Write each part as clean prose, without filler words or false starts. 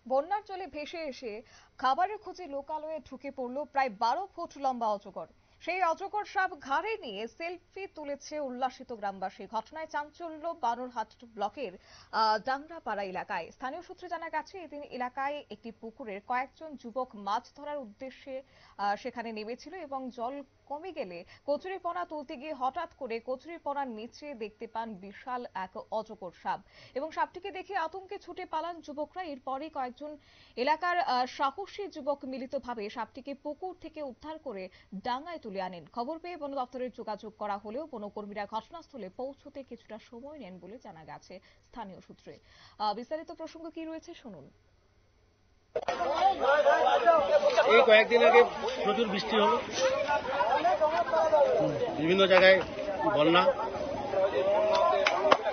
বন্যার জলে ভেসে এসে খাবারের খোঁজে লোকালয়ে ঢুকে পড়ল প্রায় 12 ফুট লম্বা অজগর। সেই অজগর সাপ ঘাড়ে নিয়ে সেলফি তুলেছে উল্লাসিত গ্রামবাসী। ঘটনায় চাঞ্চল্য বানুরহাট ব্লকের ডাংরাপাড়া এলাকায়। স্থানীয় সূত্রে জানা গেছে, এদিন এলাকায় একটি পুকুরের কয়েকজন যুবক মাছ ধরার উদ্দেশ্যে সেখানে নেমেছিল এবং জল কমে গেলে কচুরিপানা তুলতে গিয়ে হঠাৎ করে কচুরিপানার নিচে দেখতে পান বিশাল এক অজগর সাপ এবং সাপটিকে দেখে আতঙ্কে ছুটে পালান যুবকরা। এরপরই কয়েকজন এলাকার সাহসী যুবক মিলিতভাবে সাপটিকে পুকুর থেকে উদ্ধার করে ডাঙ্গায় তুলে আনেন। খবর পেয়ে বন দপ্তরের যোগাযোগ করা হলেও বনকর্মীরা ঘটনাস্থলে পৌঁছতে কিছুটা সময় নেন বলে জানা গেছে স্থানীয় সূত্রে। বিস্তারিত প্রসঙ্গ কি রয়েছে শুনুন। এই কয়েকদিন আগে প্রচুর বৃষ্টি হলো, বিভিন্ন জায়গায় বন্যা।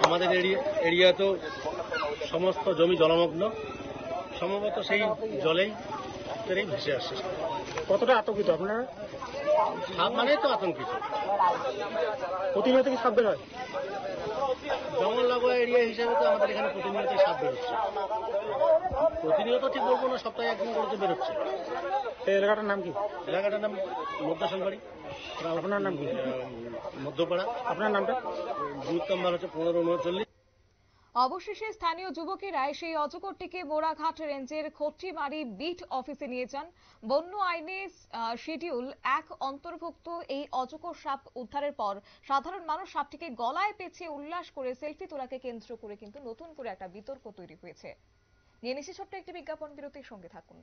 আমাদের এরিয়াতেও সমস্ত জমি জলমগ্ন, সম্ভবত সেই জলেই ভেসে আসছে। কতটা আতঙ্কিত আপনারা? সাপ মানেই তো আতঙ্কিত। প্রতিনিয়ত কি সাপ বের হয়? জঙ্গল লাগোয়া এরিয়া হিসেবে তো আমাদের এখানে প্রতিনিয়ত সাপ বেরোচ্ছে। প্রতিনিয়ত ঠিক বলবো না, সপ্তাহে একদিন করে তো বেরোচ্ছে। এই এলাকাটার নাম কি? এলাকাটার নাম মধ্যাশালবাড়ি। আপনার নাম কি? মধ্যপাড়া। আপনার নামটা? বুথ নাম্বার হচ্ছে 1539। অবশেষে স্থানীয় যুবকেরা সেই অজগরটিকে বোরাঘাট রেঞ্জের খট্টিমারি বিট অফিসে নিয়ে যান। বন্য আইনে শিডিউল 1 অন্তর্ভুক্ত এই অজগর সাপ উদ্ধারের পর সাধারণ মানুষ সাপটিকে গলায় পেঁচিয়ে উল্লাস করে সেলফি তোলাকে কেন্দ্র করে কিন্তু নতুন করে একটা বিতর্ক তৈরি হয়েছে। নিয়ে নিচ্ছি ছোট্ট একটি বিজ্ঞাপন বিরতির সঙ্গে থাকুন।